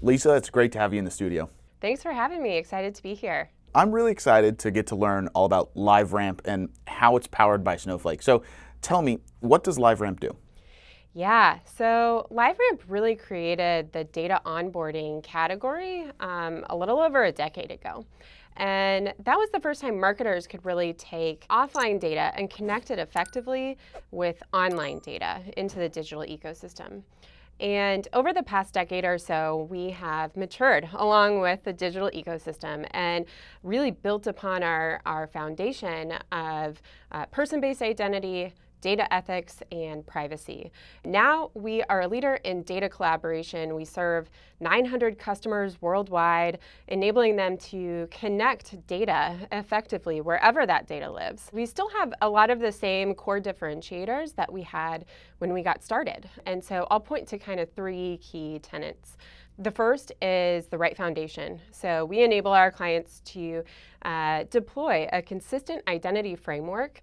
Lisa, it's great to have you in the studio. Thanks for having me. Excited to be here. I'm really excited to get to learn all about LiveRamp and how it's powered by Snowflake. So tell me, what does LiveRamp do? Yeah, so LiveRamp really created the data onboarding category a little over a decade ago. And that was the first time marketers could really take offline data and connect it effectively with online data into the digital ecosystem. And over the past decade or so, we have matured along with the digital ecosystem and really built upon our foundation of person-based identity, data ethics, and privacy. Now we are a leader in data collaboration. We serve 900 customers worldwide, enabling them to connect data effectively wherever that data lives. We still have a lot of the same core differentiators that we had when we got started. And so I'll point to kind of three key tenets. The first is the right foundation. So we enable our clients to deploy a consistent identity framework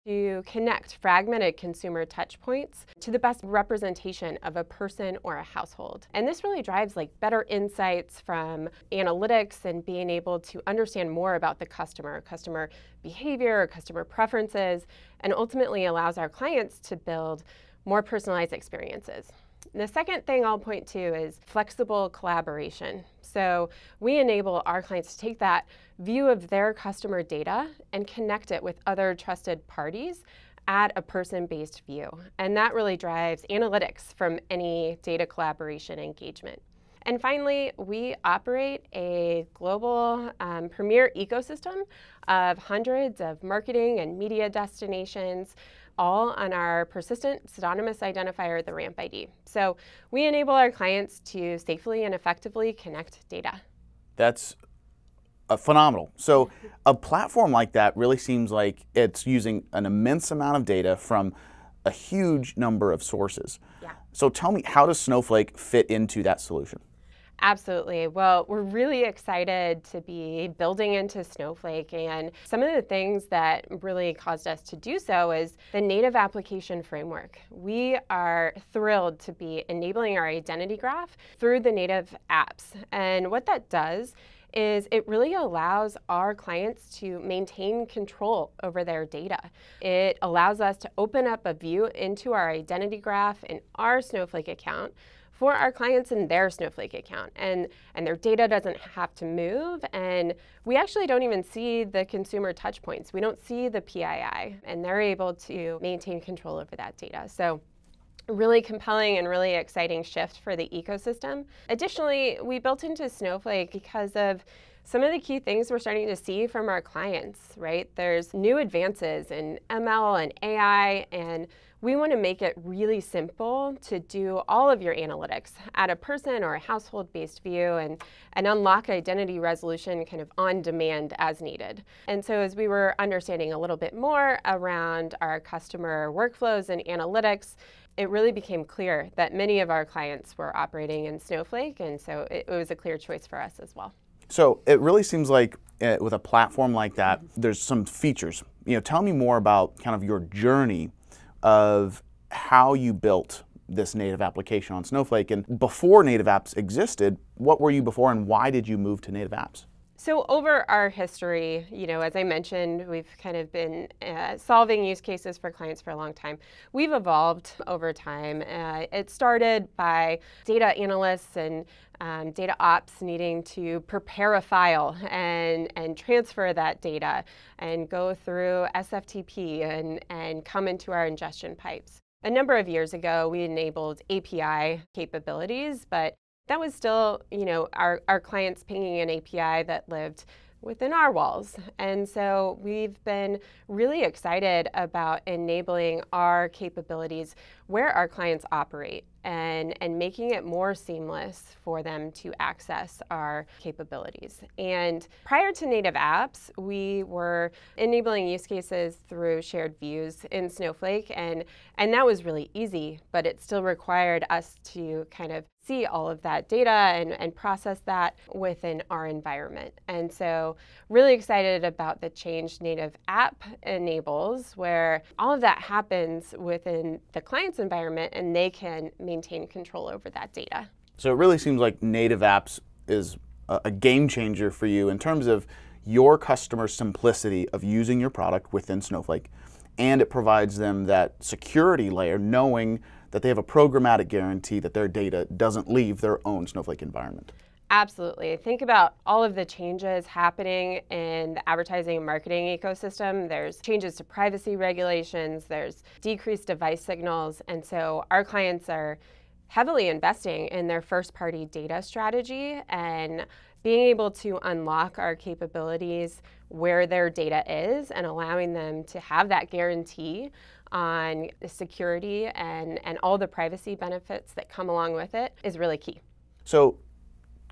to connect fragmented consumer touchpoints to the best representation of a person or a household. And this really drives better insights from analytics and being able to understand more about the customer behavior, customer preferences, and ultimately allows our clients to build more personalized experiences. The second thing I'll point to is flexible collaboration. So we enable our clients to take that view of their customer data and connect it with other trusted parties at a person-based view. And that really drives analytics from any data collaboration engagement. And finally, we operate a global premier ecosystem of hundreds of marketing and media destinations, all on our persistent pseudonymous identifier, the RAMP ID. So we enable our clients to safely and effectively connect data. That's phenomenal. So a platform like that really seems like it's using an immense amount of data from a huge number of sources. Yeah. So tell me, how does Snowflake fit into that solution? Absolutely. Well, we're really excited to be building into Snowflake, and some of the things that really caused us to do so is the native application framework. We are thrilled to be enabling our identity graph through the native apps. And what that does is it really allows our clients to maintain control over their data. It allows us to open up a view into our identity graph in our Snowflake account for our clients in their Snowflake account. And their data doesn't have to move, and we actually don't even see the consumer touch points. We don't see the PII, and they're able to maintain control over that data. So really compelling and really exciting shift for the ecosystem. Additionally, we built into Snowflake because of some of the key things we're starting to see from our clients, right? There's new advances in ML and AI, and we want to make it really simple to do all of your analytics at a person or a household-based view and unlock identity resolution kind of on demand as needed. And so as we were understanding a little bit more around our customer workflows and analytics, it really became clear that many of our clients were operating in Snowflake, and so it was a clear choice for us as well. So it really seems like with a platform like that, there's some features. Tell me more about kind of your journey of how you built this native application on Snowflake. And before native apps existed, what were you before and why did you move to native apps? So over our history, as I mentioned, we've kind of been solving use cases for clients for a long time. We've evolved over time. It started by data analysts and data ops needing to prepare a file and transfer that data and go through SFTP and come into our ingestion pipes. A number of years ago, we enabled API capabilities, but that was still, our clients pinging an API that lived within our walls. And so we've been really excited about enabling our capabilities where our clients operate and making it more seamless for them to access our capabilities. And prior to native apps, we were enabling use cases through shared views in Snowflake, and that was really easy, but it still required us to kind of see all of that data and process that within our environment. And so really excited about the change native app enables, where all of that happens within the client's environment and they can maintain control over that data. So it really seems like native apps is a game changer for you in terms of your customer simplicity of using your product within Snowflake, and it provides them that security layer knowing that they have a programmatic guarantee that their data doesn't leave their own Snowflake environment. Absolutely. Think about all of the changes happening in the advertising and marketing ecosystem. There's changes to privacy regulations, there's decreased device signals, and so our clients are heavily investing in their first-party data strategy and being able to unlock our capabilities where their data is and allowing them to have that guarantee on security and all the privacy benefits that come along with it is really key. So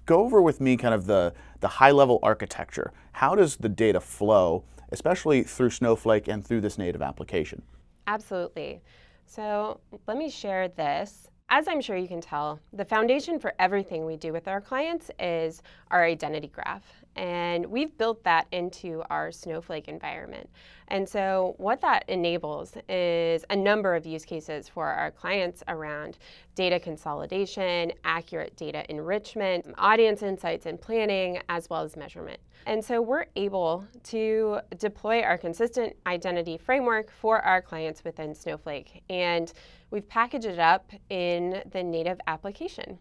go over with me kind of the high-level architecture. How does the data flow, especially through Snowflake and through this native application? Absolutely. So let me share this. As I'm sure you can tell, the foundation for everything we do with our clients is our identity graph. And we've built that into our Snowflake environment. And so what that enables is a number of use cases for our clients around data consolidation, accurate data enrichment, audience insights and planning, as well as measurement. And so we're able to deploy our consistent identity framework for our clients within Snowflake. And we've packaged it up in the native application.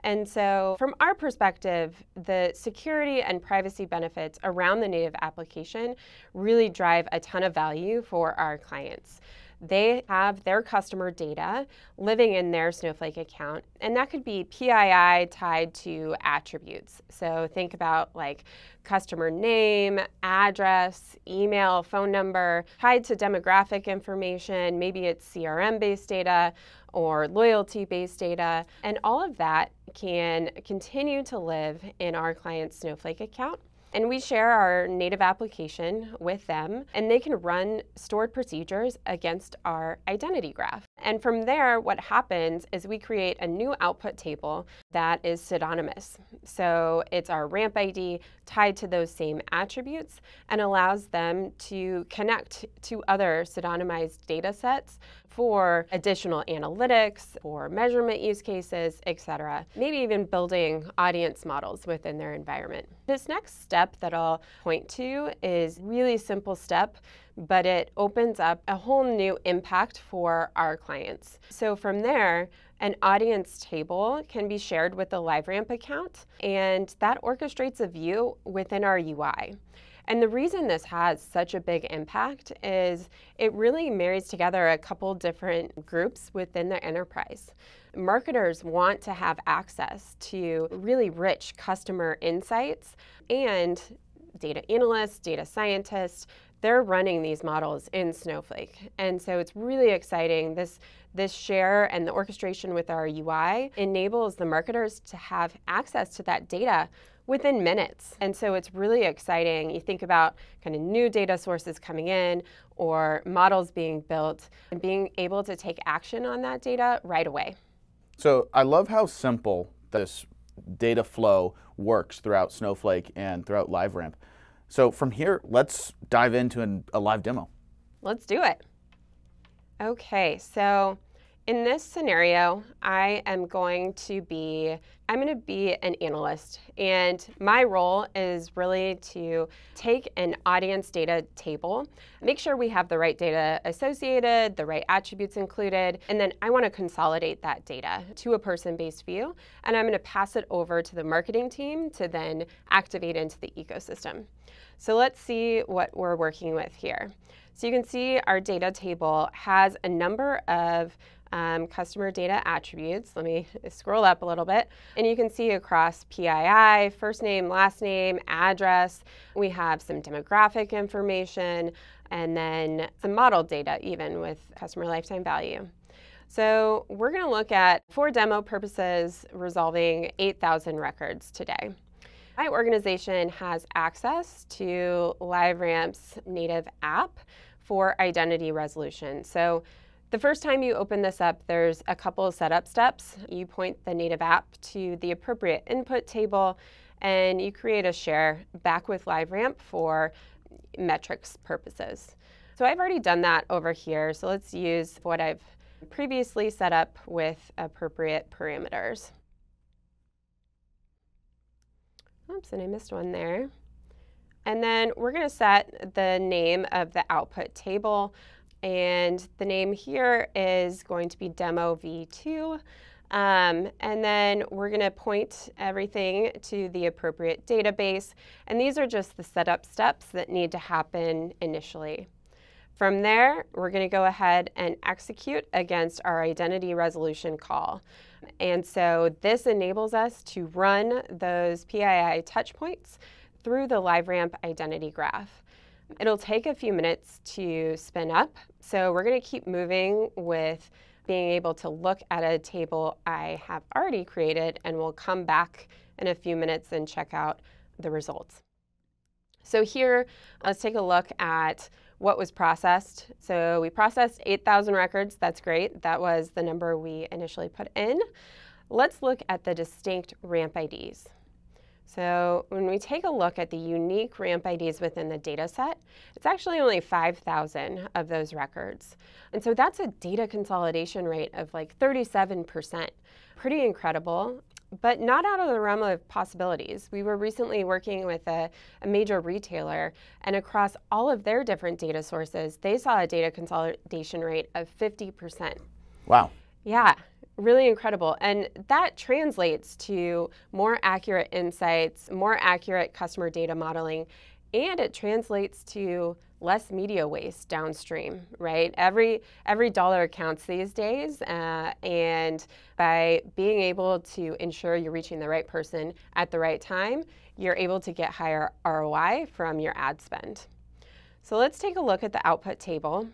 And so from our perspective, the security and privacy benefits around the native application really drive a ton of value for our clients. They have their customer data living in their Snowflake account, and that could be PII tied to attributes. So think about like customer name, address, email, phone number, tied to demographic information, maybe it's CRM-based data or loyalty-based data, and all of that can continue to live in our client's Snowflake account. And we share our native application with them, and they can run stored procedures against our identity graph. And from there, what happens is we create a new output table that is pseudonymous. So it's our ramp ID tied to those same attributes and allows them to connect to other pseudonymized data sets for additional analytics, for measurement use cases, etc. Maybe even building audience models within their environment. This next step that I'll point to is a really simple step, but it opens up a whole new impact for our clients. So from there, an audience table can be shared with the LiveRamp account, and that orchestrates a view within our UI. And the reason this has such a big impact is it really marries together a couple different groups within the enterprise. Marketers want to have access to really rich customer insights, and data analysts, data scientists, they're running these models in Snowflake. And so it's really exciting. This share and the orchestration with our UI enables the marketers to have access to that data within minutes. And so it's really exciting. You think about kind of new data sources coming in or models being built and being able to take action on that data right away. So I love how simple this data flow works throughout Snowflake and throughout LiveRamp. So from here, let's dive into a live demo. Let's do it. Okay, so in this scenario, I'm going to be an analyst, and my role is really to take an audience data table, make sure we have the right data associated, the right attributes included, and then I want to consolidate that data to a person-based view, and I'm going to pass it over to the marketing team to then activate into the ecosystem. So let's see what we're working with here. So you can see our data table has a number of customer data attributes. Let me scroll up a little bit. And you can see across PII, first name, last name, address. We have some demographic information and then some model data even with customer lifetime value. So we're going to look at, for demo purposes, resolving 8,000 records today. My organization has access to LiveRamp's native app for identity resolution. So the first time you open this up, there's a couple of setup steps. You point the native app to the appropriate input table, and you create a share back with LiveRamp for metrics purposes. So I've already done that over here, so let's use what I've previously set up with appropriate parameters. Oops, and I missed one there. And then we're going to set the name of the output table. And the name here is going to be demo v2. And then we're going to point everything to the appropriate database. And these are just the setup steps that need to happen initially. From there, we're going to go ahead and execute against our identity resolution call. And so this enables us to run those PII touchpoints through the LiveRamp identity graph. It'll take a few minutes to spin up, so we're going to keep moving with being able to look at a table I have already created, and we'll come back in a few minutes and check out the results. So here, let's take a look at what was processed. So we processed 8,000 records. That's great. That was the number we initially put in. Let's look at the distinct ramp IDs. So when we take a look at the unique ramp IDs within the data set, it's actually only 5,000 of those records. And so that's a data consolidation rate of like 37%. Pretty incredible, but not out of the realm of possibilities. We were recently working with a major retailer, and across all of their different data sources, they saw a data consolidation rate of 50%. Wow. Yeah. Really incredible. And that translates to more accurate insights, more accurate customer data modeling, and it translates to less media waste downstream, right? Every dollar counts these days, and by being able to ensure you're reaching the right person at the right time, you're able to get higher ROI from your ad spend. So let's take a look at the output table.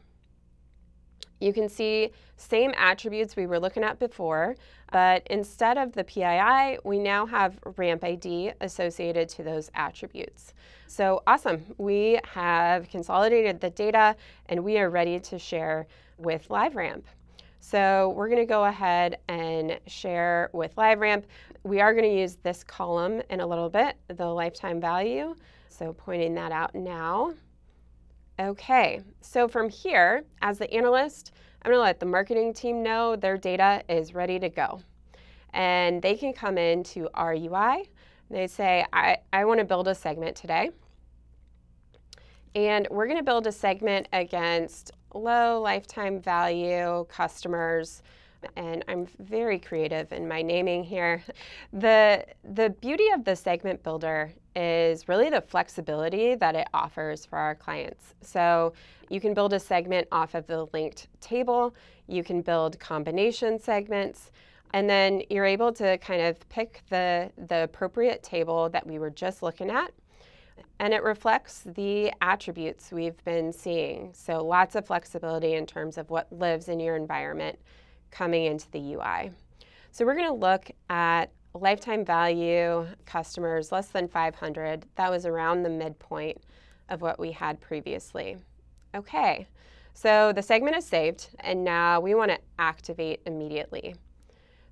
You can see same attributes we were looking at before, but instead of the PII, we now have ramp ID associated to those attributes. So awesome, we have consolidated the data and we are ready to share with LiveRamp. So we're going to go ahead and share with LiveRamp. We are going to use this column in a little bit, the lifetime value. So pointing that out now. Okay, so from here, as the analyst, I'm going to let the marketing team know their data is ready to go. And they can come into our UI. They say, I want to build a segment today. And we're going to build a segment against low lifetime value customers. And I'm very creative in my naming here. The beauty of the segment builder is really the flexibility that it offers for our clients. So you can build a segment off of the linked table, you can build combination segments, and then you're able to kind of pick the appropriate table that we were just looking at, and it reflects the attributes we've been seeing. So lots of flexibility in terms of what lives in your environment coming into the UI. So we're going to look at lifetime value customers less than 500. That was around the midpoint of what we had previously. Okay, so the segment is saved, and now we want to activate immediately.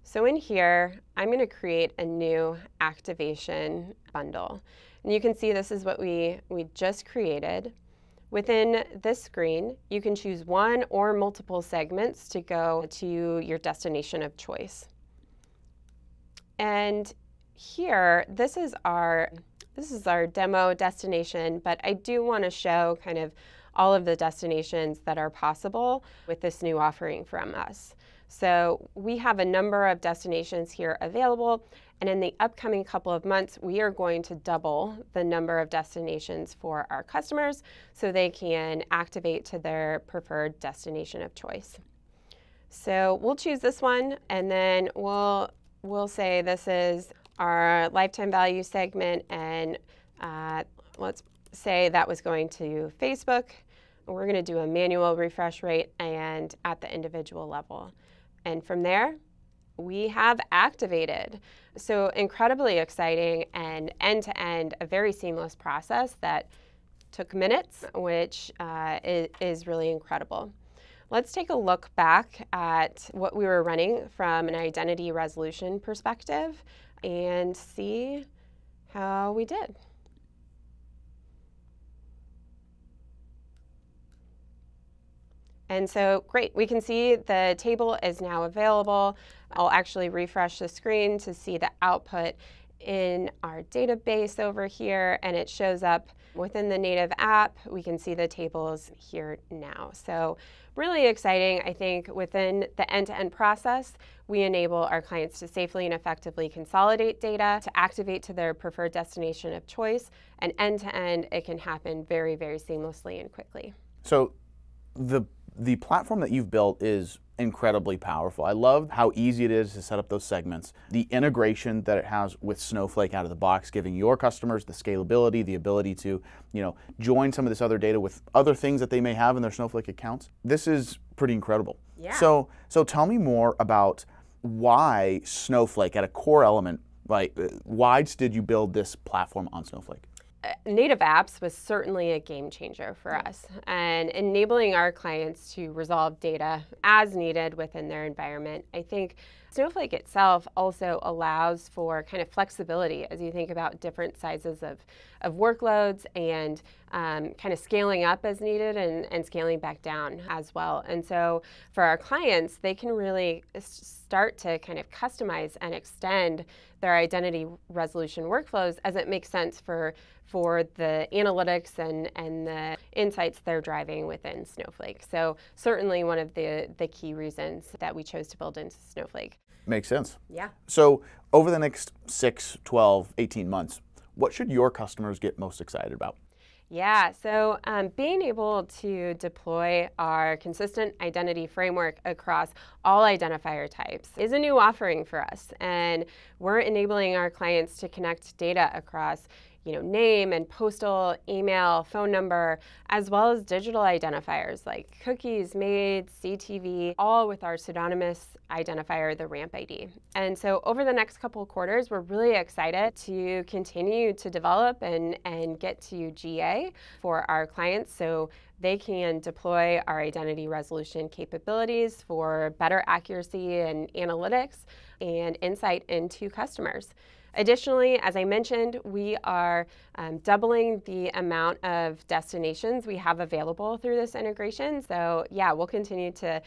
So in here, I'm going to create a new activation bundle. And you can see this is what we just created. Within this screen, you can choose one or multiple segments to go to your destination of choice. And here, this is our demo destination, but I do want to show kind of all of the destinations that are possible with this new offering from us. So we have a number of destinations here available, and in the upcoming couple of months, we are going to double the number of destinations for our customers so they can activate to their preferred destination of choice. So we'll choose this one, and then we'll say this is our lifetime value segment, and let's say that was going to Facebook. We're going to do a manual refresh rate and at the individual level. And from there, we have activated. So incredibly exciting and end-to-end, a very seamless process that took minutes, which is really incredible. Let's take a look back at what we were running from an identity resolution perspective and see how we did. And so, great, we can see the table is now available. I'll actually refresh the screen to see the output in our database over here, and it shows up within the native app. We can see the tables here now. So really exciting. I think within the end-to-end process, we enable our clients to safely and effectively consolidate data, to activate to their preferred destination of choice, and end-to-end, it can happen very, very seamlessly and quickly. So the platform that you've built is incredibly powerful. I love how easy it is to set up those segments. The integration that it has with Snowflake out of the box, giving your customers the scalability, the ability to, join some of this other data with other things that they may have in their Snowflake accounts. This is pretty incredible. Yeah. So tell me more about why Snowflake at a core element, why did you build this platform on Snowflake? Native apps was certainly a game changer for us, and enabling our clients to resolve data as needed within their environment. I think Snowflake itself also allows for kind of flexibility as you think about different sizes of workloads and kind of scaling up as needed and scaling back down as well. And so for our clients, they can really start to kind of customize and extend their identity resolution workflows as it makes sense for the analytics and the insights they're driving within Snowflake. So certainly one of the key reasons that we chose to build into Snowflake. Makes sense. Yeah. So over the next 6, 12, 18 months, what should your customers get most excited about? Yeah, so being able to deploy our consistent identity framework across all identifier types is a new offering for us, and we're enabling our clients to connect data across name and postal, email, phone number, as well as digital identifiers like cookies, maids, CTV, all with our pseudonymous identifier, the RAMP ID. And so over the next couple of quarters, we're really excited to continue to develop and get to GA for our clients so they can deploy our identity resolution capabilities for better accuracy and analytics and insight into customers. Additionally, as I mentioned, we are doubling the amount of destinations we have available through this integration. So yeah, we'll continue to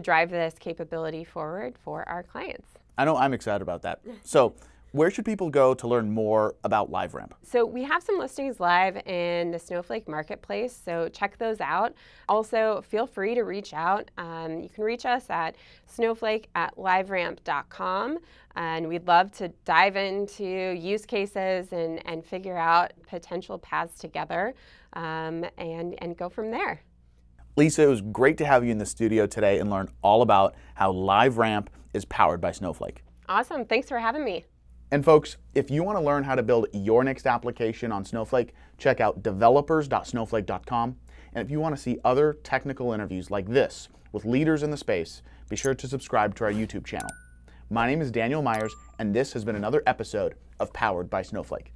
drive this capability forward for our clients. I know I'm excited about that. So where should people go to learn more about LiveRamp? So we have some listings live in the Snowflake Marketplace, so check those out. Also, feel free to reach out. You can reach us at snowflake@liveramp.com, and we'd love to dive into use cases and figure out potential paths together and go from there. Lisa, it was great to have you in the studio today and learn all about how LiveRamp is powered by Snowflake. Awesome. Thanks for having me. And folks, if you want to learn how to build your next application on Snowflake, check out developers.snowflake.com. And if you want to see other technical interviews like this with leaders in the space, be sure to subscribe to our YouTube channel. My name is Daniel Myers, and this has been another episode of Powered by Snowflake.